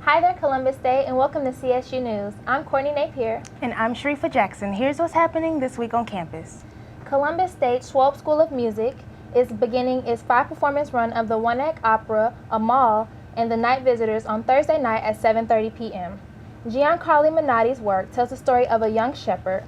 Hi there, Columbus State, and welcome to CSU News. I'm Courtney Napier. And I'm Sharifa Jackson. Here's what's happening this week on campus. Columbus State Schwab School of Music is beginning its 5-performance run of the one-act opera, Amal, and the Night Visitors on Thursday night at 7:30 p.m. Giancarlo Minotti's work tells the story of a young shepherd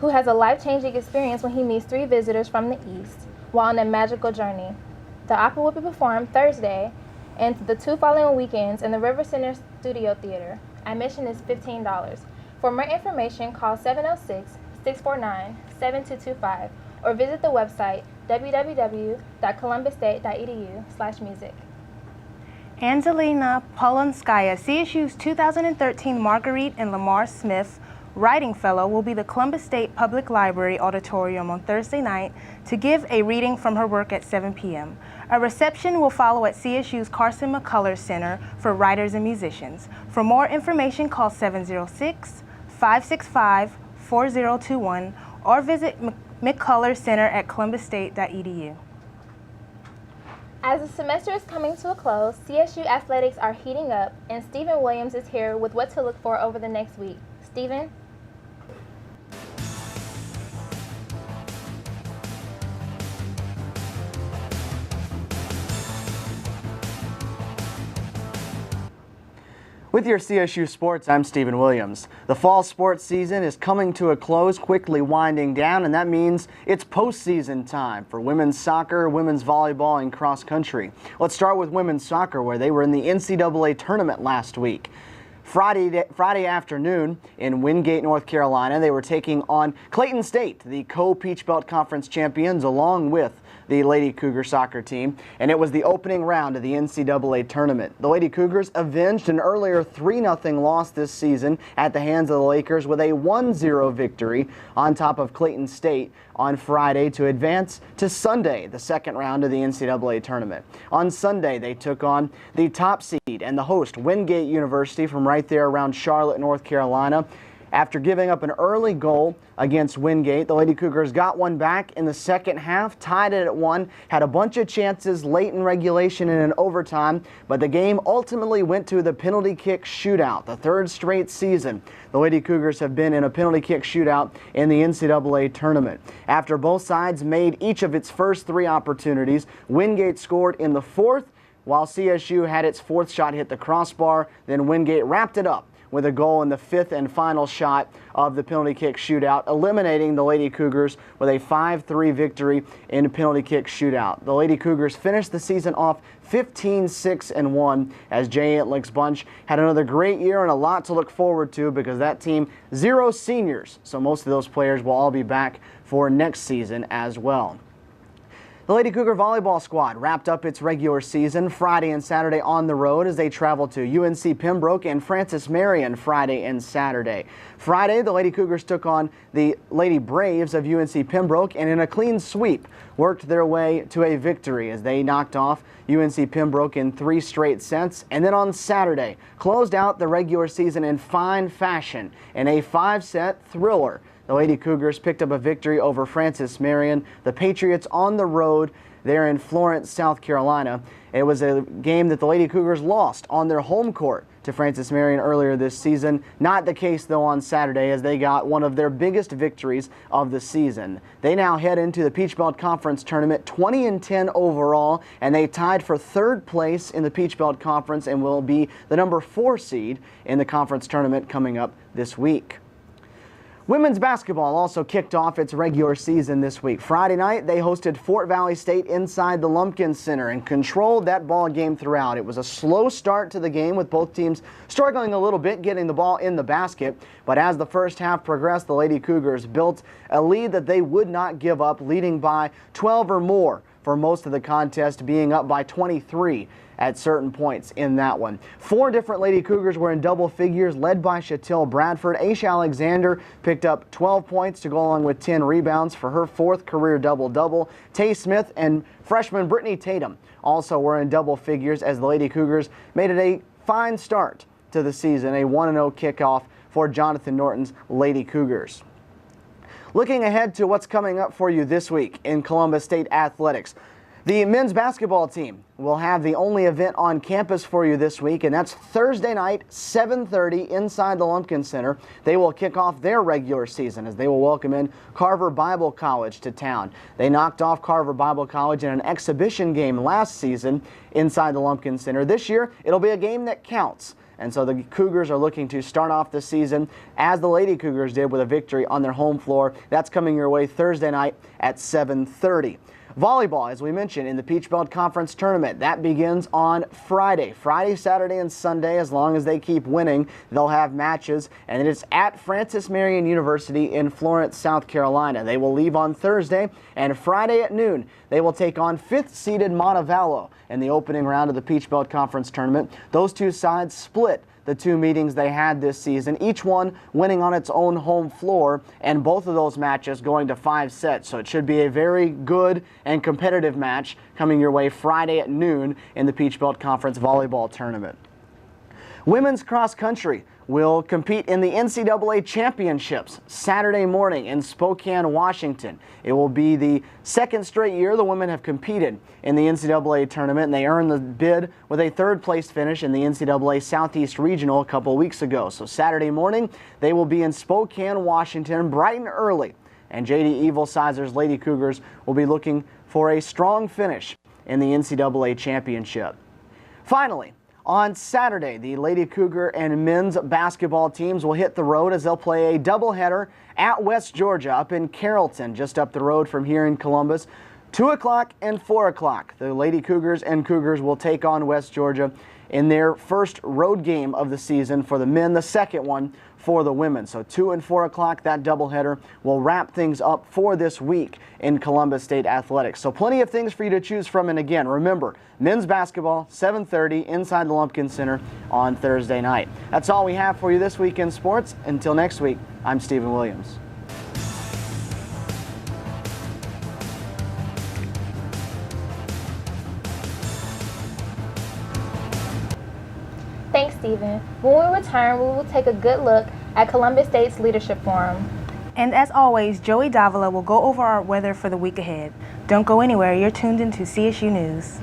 who has a life-changing experience when he meets 3 visitors from the East while on a magical journey. The opera will be performed Thursday and the 2 following weekends in the River Center Studio Theater. Admission is $15. For more information, call 706-649-7225 or visit the website www.columbusstate.edu/music. Angelina Polonskaya, CSU's 2013 Marguerite and Lamar Smith Writing Fellow, will be the Columbus State Public Library Auditorium on Thursday night to give a reading from her work at 7 p.m. A reception will follow at CSU's Carson McCullers Center for Writers and Musicians. For more information, call 706-565-4021 or visit McCullers Center at columbusstate.edu. As the semester is coming to a close, CSU athletics are heating up, and Stephen Williams is here with what to look for over the next week. Stephen? With your CSU Sports, I'm Stephen Williams. The fall sports season is coming to a close, quickly winding down, and that means it's postseason time for women's soccer, women's volleyball, and cross country. Let's start with women's soccer, where they were in the NCAA tournament last week. Friday afternoon in Wingate, North Carolina, they were taking on Clayton State, the co-Peach Belt Conference champions, along with the Lady Cougar soccer team, and it was the opening round of the NCAA tournament. The Lady Cougars avenged an earlier 3-0 loss this season at the hands of the Lakers with a 1-0 victory on top of Clayton State on Friday to advance to Sunday, the second round of the NCAA tournament. On Sunday, they took on the top seed and the host, Wingate University, from right there around Charlotte, North Carolina. After giving up an early goal against Wingate, the Lady Cougars got one back in the second half, tied it at 1, had a bunch of chances late in regulation and in overtime, but the game ultimately went to the penalty kick shootout, the 3rd straight season the Lady Cougars have been in a penalty kick shootout in the NCAA tournament. After both sides made each of its first 3 opportunities, Wingate scored in the 4th, while CSU had its 4th shot hit the crossbar. Then Wingate wrapped it up with a goal in the 5th and final shot of the penalty kick shootout, eliminating the Lady Cougars with a 5-3 victory in a penalty kick shootout. The Lady Cougars finished the season off 15-6-1 as Jay Entlich's bunch had another great year and a lot to look forward to because that team, 0 seniors, so most of those players will all be back for next season as well. The Lady Cougar volleyball squad wrapped up its regular season Friday and Saturday on the road as they traveled to UNC Pembroke and Francis Marion Friday and Saturday. Friday, the Lady Cougars took on the Lady Braves of UNC Pembroke and in a clean sweep worked their way to a victory as they knocked off UNC Pembroke in 3 straight sets, and then on Saturday closed out the regular season in fine fashion in a 5-set thriller. The Lady Cougars picked up a victory over Francis Marion. The Patriots on the road there in Florence, South Carolina. It was a game that the Lady Cougars lost on their home court to Francis Marion earlier this season. Not the case, though, on Saturday as they got one of their biggest victories of the season. They now head into the Peach Belt Conference tournament 20-10 overall, and they tied for 3rd place in the Peach Belt Conference and will be the number 4 seed in the conference tournament coming up this week. Women's basketball also kicked off its regular season this week. Friday night, they hosted Fort Valley State inside the Lumpkin Center and controlled that ball game throughout. It was a slow start to the game with both teams struggling a little bit getting the ball in the basket. But as the first half progressed, the Lady Cougars built a lead that they would not give up, leading by 12 or more for most of the contest, being up by 23 at certain points in that one. 4 different Lady Cougars were in double figures, led by Chatille Bradford. Aisha Alexander picked up 12 points to go along with 10 rebounds for her 4th career double-double. Tay Smith and freshman Brittany Tatum also were in double figures as the Lady Cougars made it a fine start to the season, a 1-0 kickoff for Jonathan Norton's Lady Cougars. Looking ahead to what's coming up for you this week in Columbus State athletics. The men's basketball team will have the only event on campus for you this week, and that's Thursday night, 7:30 inside the Lumpkin Center. They will kick off their regular season as they will welcome in Carver Bible College to town. They knocked off Carver Bible College in an exhibition game last season inside the Lumpkin Center. This year, it'll be a game that counts. And so the Cougars are looking to start off the season as the Lady Cougars did with a victory on their home floor. That's coming your way Thursday night at 7:30. Volleyball, as we mentioned, in the Peach Belt Conference Tournament, that begins on Friday, Saturday, and Sunday. As long as they keep winning, they'll have matches, and it's at Francis Marion University in Florence, South Carolina. They will leave on Thursday, and Friday at noon, they will take on 5th-seeded Montevallo in the opening round of the Peach Belt Conference Tournament. Those two sides split the two meetings they had this season, each one winning on its own home floor, and both of those matches going to 5 sets. So it should be a very good and competitive match coming your way Friday at noon in the Peach Belt Conference Volleyball Tournament. Women's cross country will compete in the NCAA Championships Saturday morning in Spokane, Washington. It will be the second straight year the women have competed in the NCAA tournament, and they earned the bid with a third-place finish in the NCAA Southeast Regional a couple weeks ago. So Saturday morning, they will be in Spokane, Washington, bright and early, and J.D. Evilsizer's Lady Cougars will be looking for a strong finish in the NCAA Championship. Finally, on Saturday, the Lady Cougar and men's basketball teams will hit the road as they'll play a doubleheader at West Georgia up in Carrollton, just up the road from here in Columbus. 2 o'clock and 4 o'clock. The Lady Cougars and Cougars will take on West Georgia in their first road game of the season for the men, the second one for the women. So 2 and 4 o'clock, that doubleheader will wrap things up for this week in Columbus State Athletics. So plenty of things for you to choose from. And again, remember, men's basketball, 7:30 inside the Lumpkin Center on Thursday night. That's all we have for you this week in sports. Until next week, I'm Stephen Williams. Thanks, Stephen. When we return, we will take a good look at Columbus State's Leadership Forum. And as always, Joey Davila will go over our weather for the week ahead. Don't go anywhere. You're tuned into CSU News.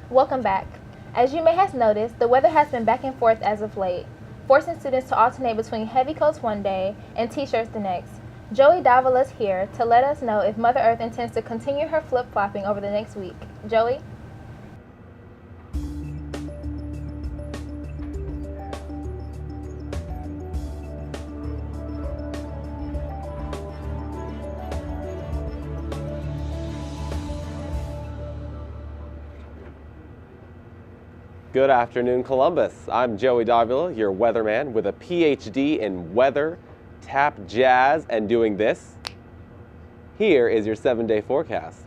Welcome back. As you may have noticed, the weather has been back and forth as of late, forcing students to alternate between heavy coats one day and t-shirts the next. Joey Davila's here to let us know if Mother Earth intends to continue her flip-flopping over the next week. Joey? Good afternoon, Columbus. I'm Joey Davila, your weatherman with a PhD in weather, tap jazz, and doing this. Here is your 7-day forecast.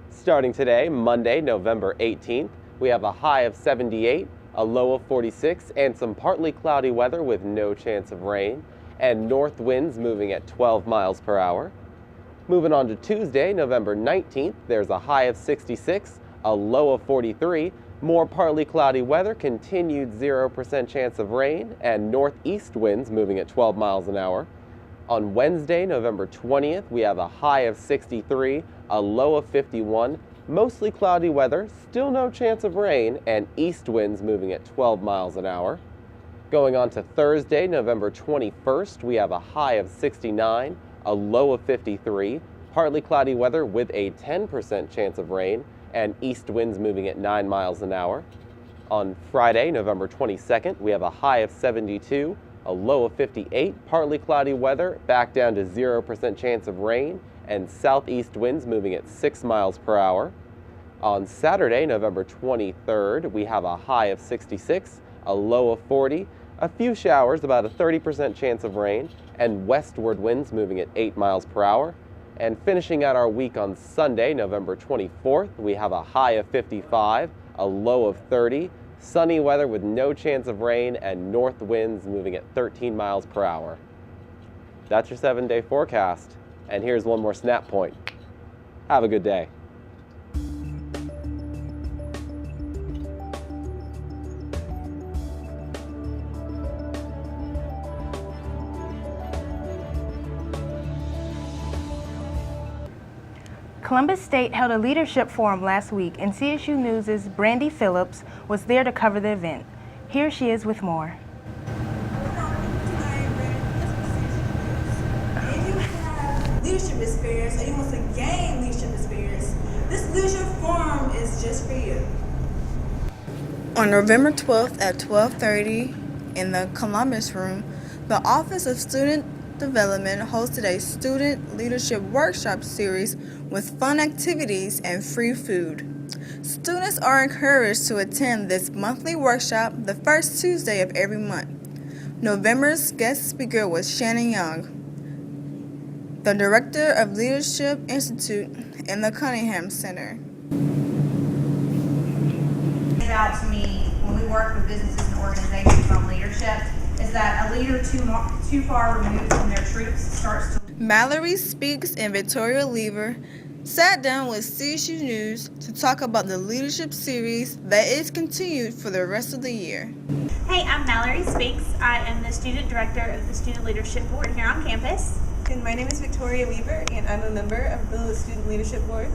Starting today, Monday, November 18th, we have a high of 78, a low of 46, and some partly cloudy weather with no chance of rain, and north winds moving at 12 miles per hour. Moving on to Tuesday, November 19th, there's a high of 66, a low of 43, more partly cloudy weather, continued 0% chance of rain, and northeast winds moving at 12 miles an hour. On Wednesday, November 20th, we have a high of 63, a low of 51, mostly cloudy weather, still still no chance of rain, and east winds moving at 12 miles an hour. Going on to Thursday, November 21st, we have a high of 69, a low of 53, partly cloudy weather with a 10% chance of rain, and east winds moving at 9 miles an hour. On Friday, November 22nd, we have a high of 72, a low of 58, partly cloudy weather, back down to 0% chance of rain, and southeast winds moving at 6 miles per hour. On Saturday, November 23rd, we have a high of 66, a low of 40, a few showers, about a 30% chance of rain, and westward winds moving at 8 miles per hour. And finishing out our week on Sunday, November 24th, we have a high of 55, a low of 30, sunny weather with no chance of rain, and north winds moving at 13 miles per hour. That's your 7-day forecast. And here's one more snap point. Have a good day. Columbus State held a leadership forum last week, and CSU News' Brandy Phillips was there to cover the event. Here she is with more. Leadership experience, or you want to gain leadership experience, this leadership forum is just for you. On November 12th at 12:30 in the Columbus Room, the Office of Student Development hosted a student leadership workshop series with fun activities and free food. Students are encouraged to attend this monthly workshop the first Tuesday of every month. November's guest speaker was Shannon Young, the Director of Leadership Institute in the Cunningham Center. It out to me when we work with businesses and organizations on leadership is that a leader too far removed from their troops starts to... Mallory Speaks and Victoria Lever sat down with CSU News to talk about the leadership series that is continued for the rest of the year. Hey, I'm Mallory Speaks. I am the Student Director of the Student Leadership Board here on campus. And my name is Victoria Weaver, and I'm a member of the Student Leadership Board.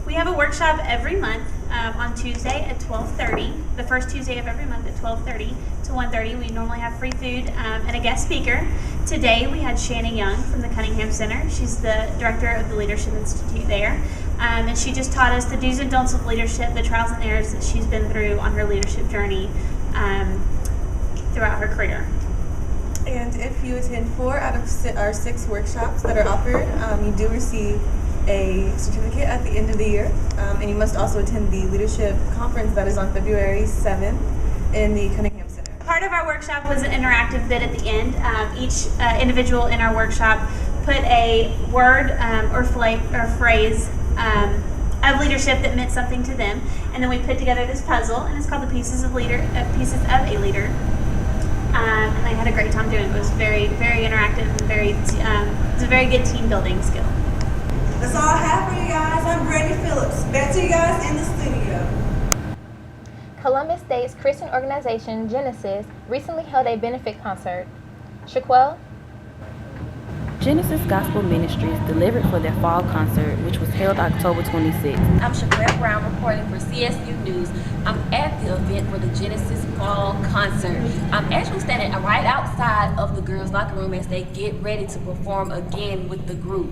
We have a workshop every month on Tuesday at 12:30, the first Tuesday of every month at 12:30 to 1:30. We normally have free food and a guest speaker. Today we had Shannon Young from the Cunningham Center. She's the Director of the Leadership Institute there. And she just taught us the do's and don'ts of leadership, the trials and errors that she's been through on her leadership journey throughout her career. And if you attend 4 out of our 6 workshops that are offered, you do receive a certificate at the end of the year. And you must also attend the leadership conference that is on February 7th in the Cunningham Center. Part of our workshop was an interactive bit at the end. Each individual in our workshop put a word or phrase of leadership that meant something to them, and then we put together this puzzle, and it's called the Pieces of a Leader. And they had a great time doing it. It was very, very interactive and it's a very good team building skill. That's all I have for you guys. I'm Brandy Phillips. Back to you guys in the studio. Columbus State's Christian organization Genesis recently held a benefit concert. Shaquelle? Genesis Gospel Ministries delivered for their fall concert, which was held October 26th. I'm Shaquelle Brown reporting for CSU News. I'm at the event for the Genesis Fall Concert. I'm actually standing right outside of the girls' locker room as they get ready to perform again with the group.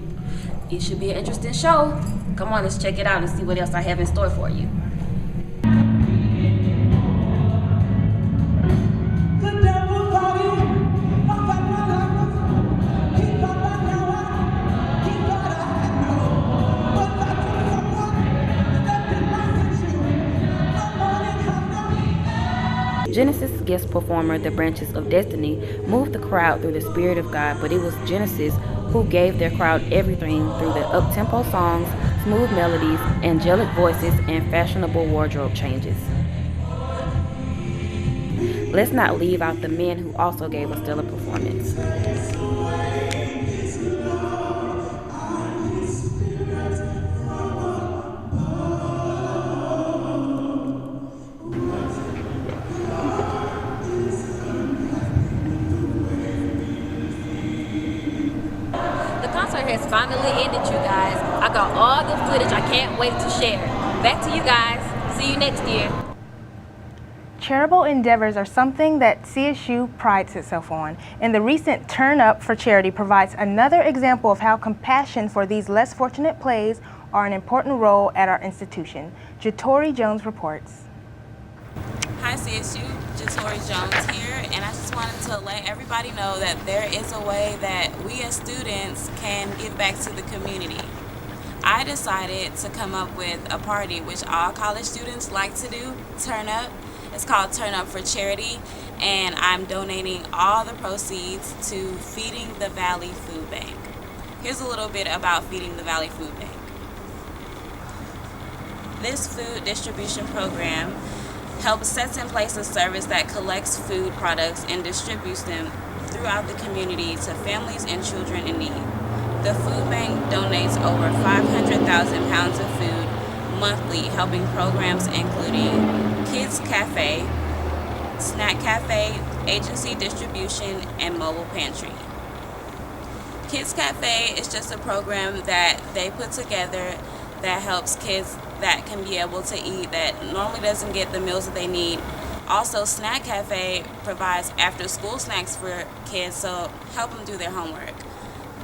It should be an interesting show. Come on, let's check it out and see what else I have in store for you. Genesis guest performer, The Branches of Destiny, moved the crowd through the Spirit of God, but it was Genesis who gave their crowd everything through the up-tempo songs, smooth melodies, angelic voices, and fashionable wardrobe changes. Let's not leave out the men who also gave a stellar performance. Has finally ended, you guys. I got all the footage I can't wait to share. Back to you guys. See you next year. Charitable endeavors are something that CSU prides itself on, and the recent Turn Up for Charity provides another example of how compassion for these less fortunate plays are an important role at our institution. Jatori Jones reports. Hi CSU, Jatori Jones here, and I just wanted to let everybody know that there is a way that we as students can give back to the community. I decided to come up with a party which all college students like to do, Turn Up. It's called Turn Up for Charity, and I'm donating all the proceeds to Feeding the Valley Food Bank. Here's a little bit about Feeding the Valley Food Bank. This food distribution program sets in place a service that collects food products and distributes them throughout the community to families and children in need. The food bank donates over 500,000 pounds of food monthly, helping programs including Kids Cafe, Snack Cafe, Agency Distribution, and Mobile Pantry. Kids Cafe is just a program that they put together that helps kids that can be able to eat that normally doesn't get the meals that they need. Also, Snack Cafe provides after-school snacks for kids, so help them do their homework.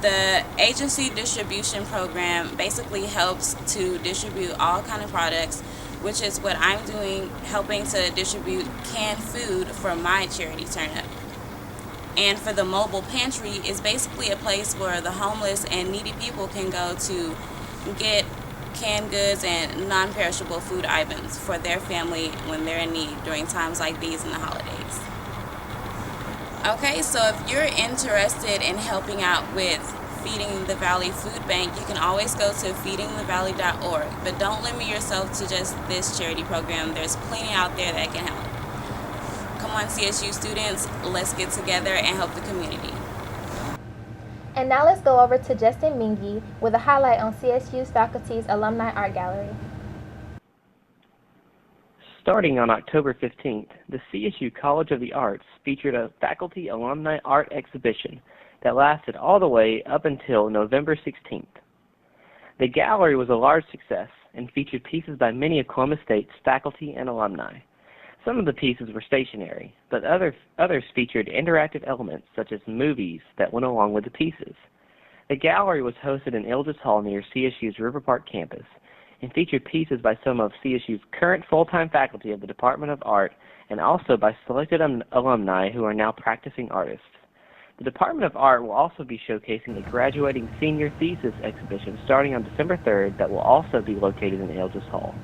The Agency Distribution Program basically helps to distribute all kind of products, which is what I'm doing, helping to distribute canned food for my charity Turn Up. And for the Mobile Pantry is basically a place where the homeless and needy people can go to get canned goods and non-perishable food items for their family when they're in need during times like these in the holidays. Okay, so if you're interested in helping out with Feeding the Valley Food Bank, you can always go to feedingthevalley.org, but don't limit yourself to just this charity program. There's plenty out there that can help. Come on, CSU students, let's get together and help the community. And now let's go over to Justin Mingy with a highlight on CSU's faculty's Alumni Art Gallery. Starting on October 15th, the CSU College of the Arts featured a faculty alumni art exhibition that lasted all the way up until November 16th. The gallery was a large success and featured pieces by many of Columbus State's faculty and alumni. Some of the pieces were stationary, but others featured interactive elements such as movies that went along with the pieces. The gallery was hosted in Ilgis Hall near CSU's River Park campus and featured pieces by some of CSU's current full-time faculty of the Department of Art and also by selected alumni who are now practicing artists. The Department of Art will also be showcasing a graduating senior thesis exhibition starting on December 3rd that will also be located in Ilgis Hall.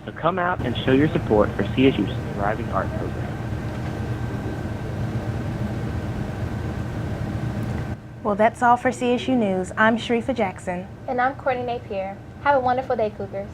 So come out and show your support for CSU's thriving art program. Well, that's all for CSU News. I'm Sharifa Jackson. And I'm Courtney Napier. Have a wonderful day, Cougars.